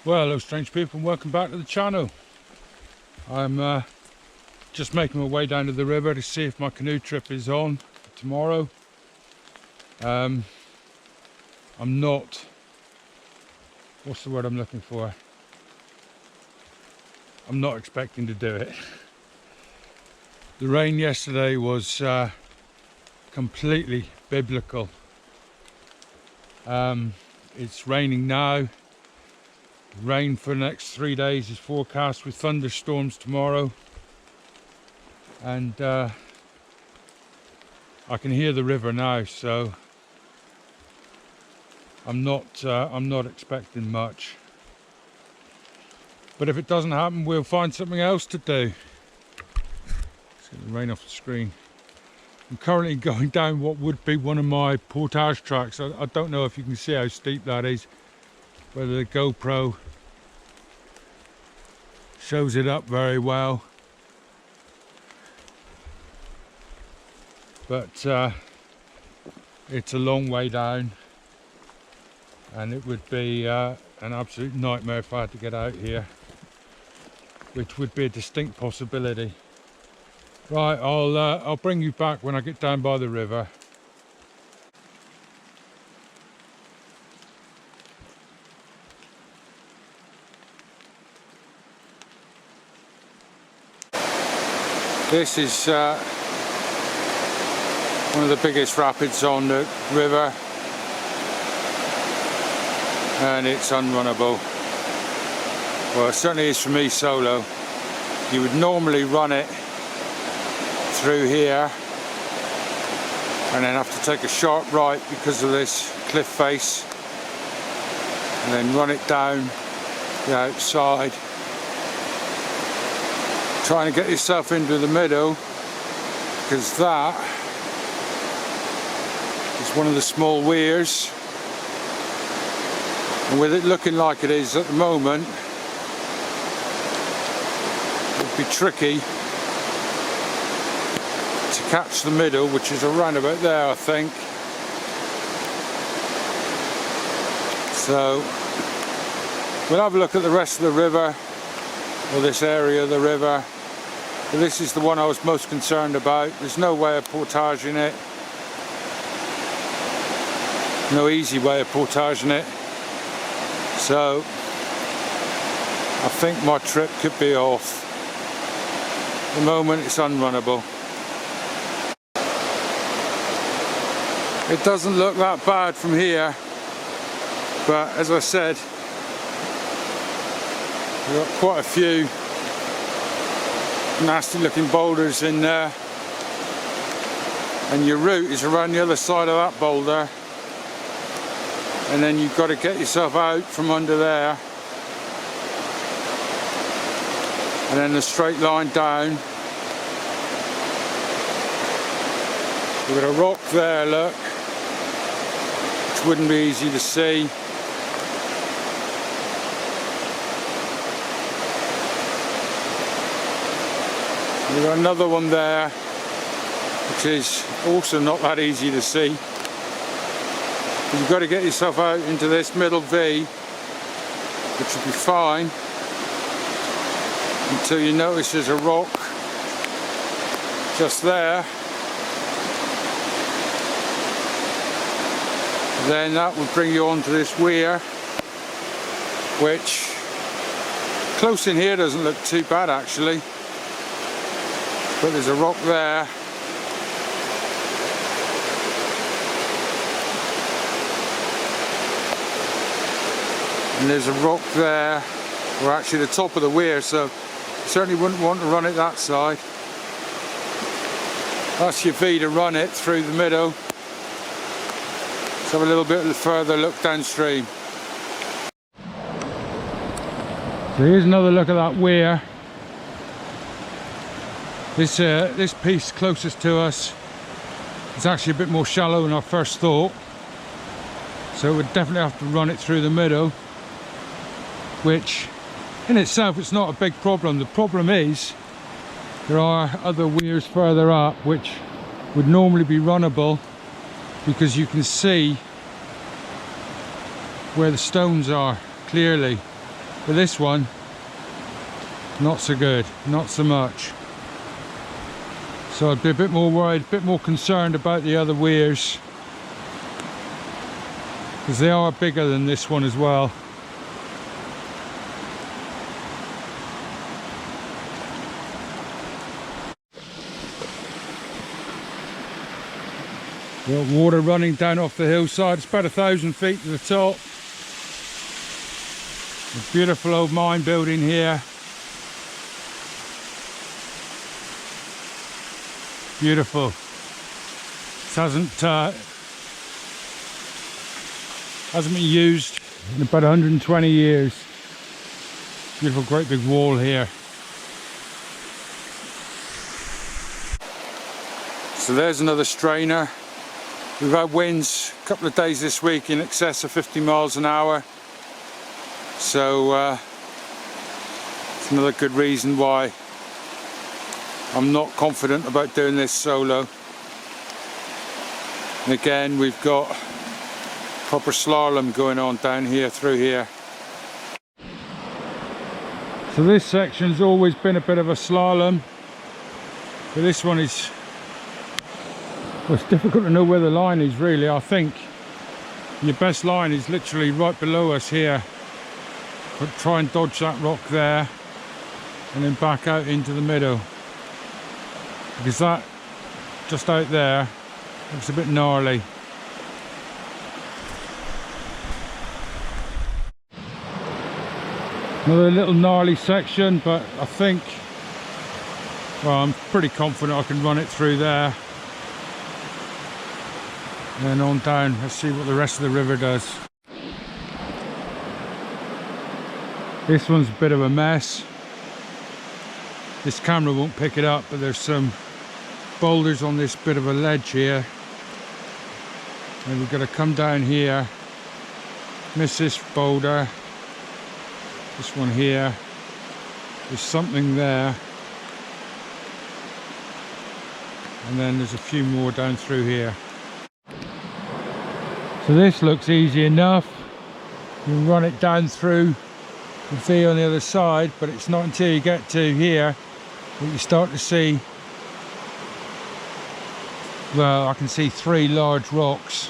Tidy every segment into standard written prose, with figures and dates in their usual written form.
Well, hello strange people, and welcome back to the channel. I'm just making my way down to the river to see if my canoe trip is on tomorrow. I'm not, what's the word I'm looking for? I'm not expecting to do it. The rain yesterday was completely biblical. It's raining now. Rain for the next 3 days is forecast with thunderstorms tomorrow, and I can hear the river now, so I'm not expecting much. But if it doesn't happen, we'll find something else to do. Let's get the rain off the screen. I'm currently going down what would be one of my portage tracks. I don't know if you can see how steep that is, whether the GoPro shows it up very well, but it's a long way down, and it would be an absolute nightmare if I had to get out here, which would be a distinct possibility. Right, I'll bring you back when I get down by the river. This is one of the biggest rapids on the river, and it's unrunnable. Well, it certainly is for me solo. You would normally run it through here and then have to take a sharp right because of this cliff face, and then run it down the outside, trying to get yourself into the middle, because that is one of the small weirs, and with it looking like it is at the moment, it would be tricky to catch the middle, which is around about there, I think. So we'll have a look at the rest of the river, or this area of the river. But this is the one I was most concerned about. There's no way of portaging it. No easy way of portaging it. So I think my trip could be off. At the moment it's unrunnable. It doesn't look that bad from here, but as I said, we've got quite a few nasty looking boulders in there, and your route is around the other side of that boulder, and then you've got to get yourself out from under there, and then the straight line down. We've got a rock there, look, which wouldn't be easy to see. We've got another one there, which is also not that easy to see. But you've got to get yourself out into this middle V, which will be fine, until you notice there's a rock just there. Then that will bring you onto this weir, which close in here doesn't look too bad actually. But there's a rock there, and there's a rock there, or actually the top of the weir, so you certainly wouldn't want to run it that side. That's your V to run it through the middle. Let's have a little bit further look downstream. So here's another look at that weir. This piece closest to us is actually a bit more shallow than I first thought, so we'd definitely have to run it through the middle, which in itself it's not a big problem. The problem is there are other weirs further up which would normally be runnable because you can see where the stones are clearly, but this one not so good, not so much. So I'd be a bit more worried, a bit more concerned about the other weirs, because they are bigger than this one as well. Got water running down off the hillside. It's about 1,000 feet to the top. A beautiful old mine building here. Beautiful. This hasn't been used in about 120 years. Beautiful, great big wall here. So there's another strainer. We've had winds a couple of days this week in excess of 50 miles an hour. So it's another good reason why I'm not confident about doing this solo. And again, we've got proper slalom going on down here, through here. So this section's always been a bit of a slalom, but this one is, well, it's difficult to know where the line is really. I think your best line is literally right below us here, but try and dodge that rock there and then back out into the middle, because that just out there looks a bit gnarly. Another little gnarly section, but I think, well, I'm pretty confident I can run it through there and then on down. Let's see what the rest of the river does. This one's a bit of a mess. This camera won't pick it up, but there's some boulders on this bit of a ledge here, and we've got to come down here, miss this boulder, this one here, there's something there, and then there's a few more down through here. So this looks easy enough. You can run it down through the V on the other side, but it's not until you get to here that you start to see, well, I can see 3 large rocks.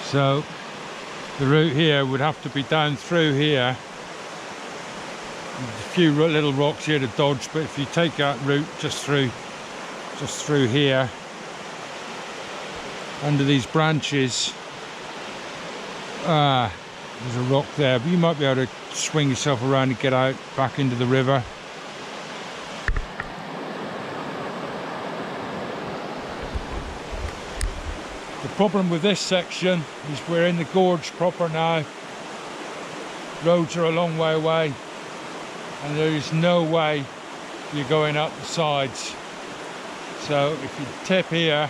So the route here would have to be down through here. There's a few little rocks here to dodge, but if you take that route just through here, under these branches, there's a rock there, but you might be able to swing yourself around and get out back into the river. The problem with this section is we're in the gorge proper now. Roads are a long way away, and there is no way you're going up the sides. So if you tip here,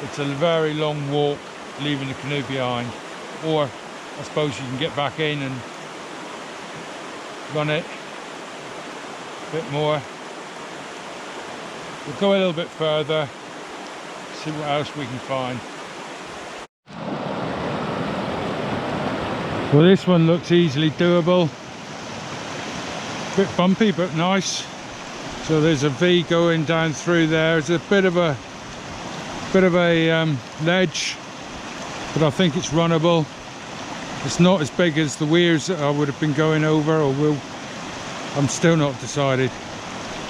it's a very long walk, leaving the canoe behind. Or I suppose you can get back in and run it a bit more. We'll go a little bit further, see what else we can find. Well, this one looks easily doable. Bit bumpy but nice. So there's a V going down through there. There's a bit of a ledge, but I think it's runnable. It's not as big as the weirs that I would have been going over, or will. I'm still not decided.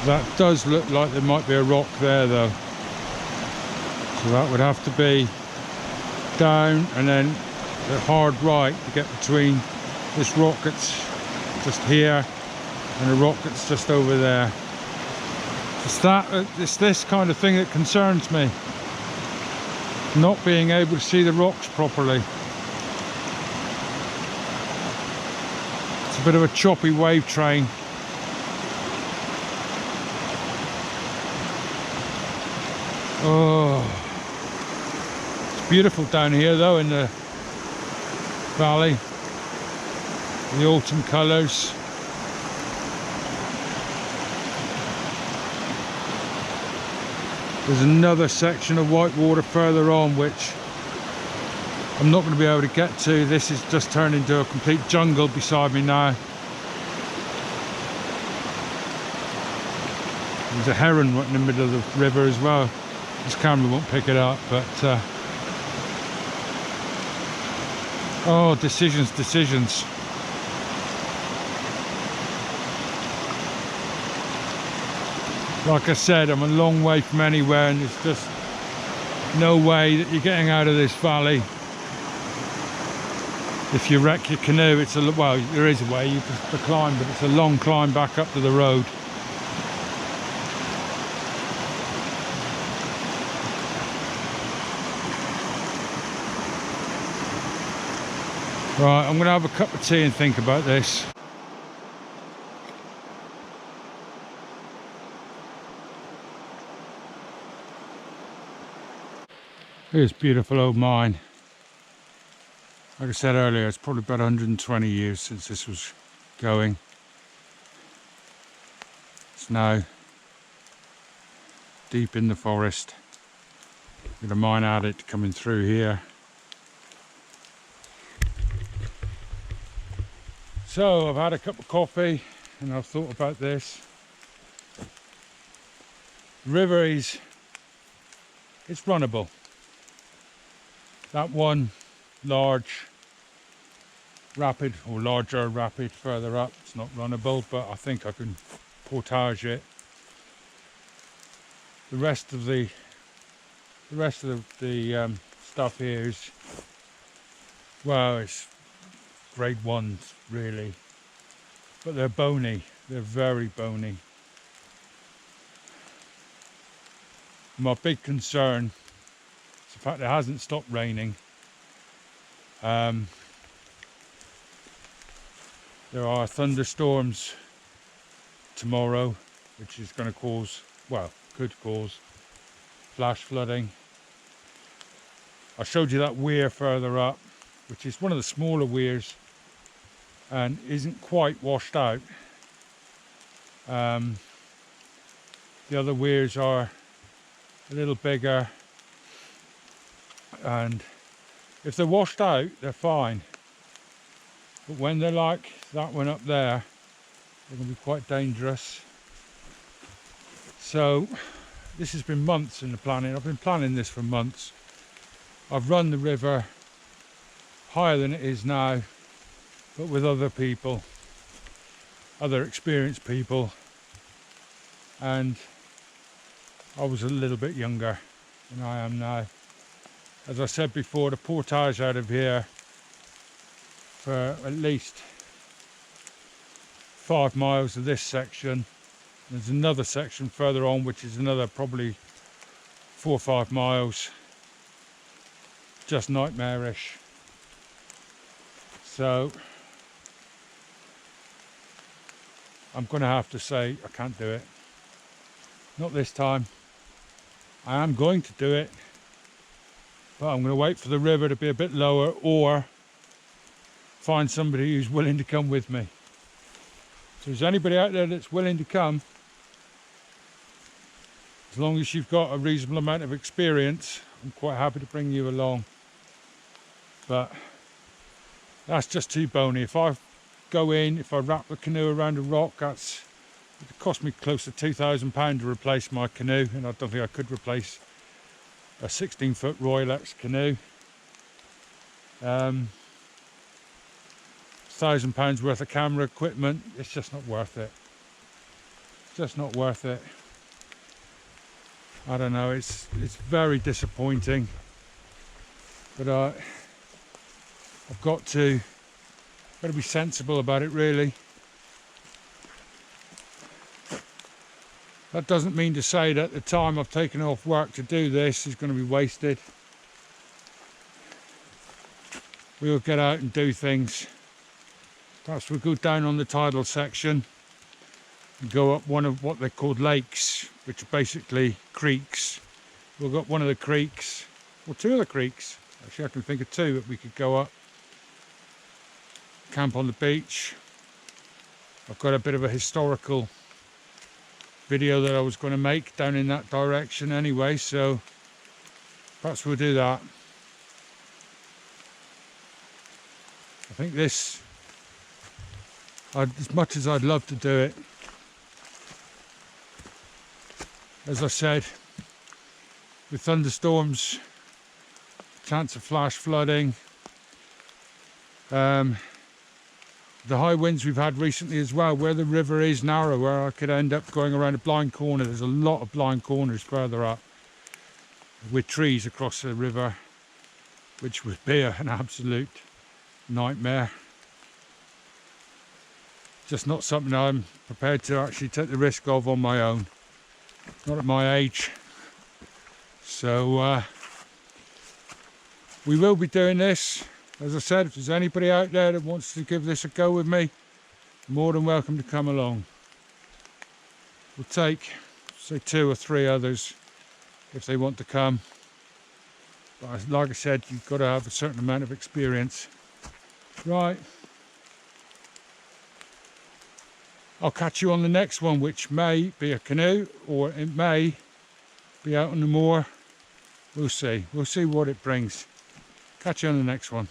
That does look like there might be a rock there though. So that would have to be down and then a hard right to get between this rock that's just here and a rock that's just over there. It's this kind of thing that concerns me. Not being able to see the rocks properly. bit of a choppy wave train. Oh, it's beautiful down here though in the valley. The autumn colours. There's another section of white water further on which I'm not going to be able to get to. This is just turned into a complete jungle beside me now. There's a heron right in the middle of the river as well. This camera won't pick it up, but oh, decisions. Like I said, I'm a long way from anywhere, and there's just no way that you're getting out of this valley. If you wreck your canoe, it's a, well, there is a way you can climb, but it's a long climb back up to the road. Right, I'm going to have a cup of tea and think about this. Here's beautiful old mine. Like I said earlier, it's probably about 120 years since this was going. It's now deep in the forest. Got a mine addict coming through here. So I've had a cup of coffee and I've thought about this. The river it's runnable. That one large rapid, or larger rapid further up, it's not runnable, but I think I can portage it. The rest of the stuff here is, well, it's grade ones really, but they're bony. They're very bony. My big concern is the fact it hasn't stopped raining. There are thunderstorms tomorrow, which is going to cause, well, could cause flash flooding. I showed you that weir further up, which is one of the smaller weirs and isn't quite washed out. The other weirs are a little bigger, and if they're washed out, they're fine. But when they're like that one up there, they can be quite dangerous. So this has been months in the planning. I've been planning this for months. I've run the river higher than it is now, but with other people, other experienced people, and I was a little bit younger than I am now. As I said before, the portage out of here for at least 5 miles of this section. There's another section further on which is another probably 4 or 5 miles. Just nightmarish. So I'm going to have to say I can't do it. Not this time. I am going to do it, but I'm going to wait for the river to be a bit lower, or find somebody who's willing to come with me. So if there's anybody out there that's willing to come, as long as you've got a reasonable amount of experience, I'm quite happy to bring you along. But that's just too bony. If I go in, if I wrap the canoe around a rock, it cost me close to £2,000 to replace my canoe, and I don't think I could replace a 16-foot Royal X canoe. £1,000 worth of camera equipment, it's just not worth it. Just not worth it. I don't know, it's very disappointing, but I've got to be sensible about it, really. That doesn't mean to say that the time I've taken off work to do this is going to be wasted. We'll get out and do things. Perhaps we'll go down on the tidal section and go up one of what they're called lakes, which are basically creeks. We'll go up one of the creeks, or two of the creeks. Actually, I can think of two that we could go up. Camp on the beach. I've got a bit of a historical video that I was going to make down in that direction anyway, so perhaps we'll do that. I think this, as much as I'd love to do it, as I said, with thunderstorms, chance of flash flooding, the high winds we've had recently as well, where the river is narrower, I could end up going around a blind corner. There's a lot of blind corners further up with trees across the river, which would be an absolute nightmare. Just not something I'm prepared to actually take the risk of on my own. Not at my age. So we will be doing this. As I said, if there's anybody out there that wants to give this a go with me, more than welcome to come along. We'll take, say, 2 or 3 others if they want to come. But like I said, you've got to have a certain amount of experience. Right. I'll catch you on the next one, which may be a canoe or it may be out on the moor. We'll see. We'll see what it brings. Catch you on the next one.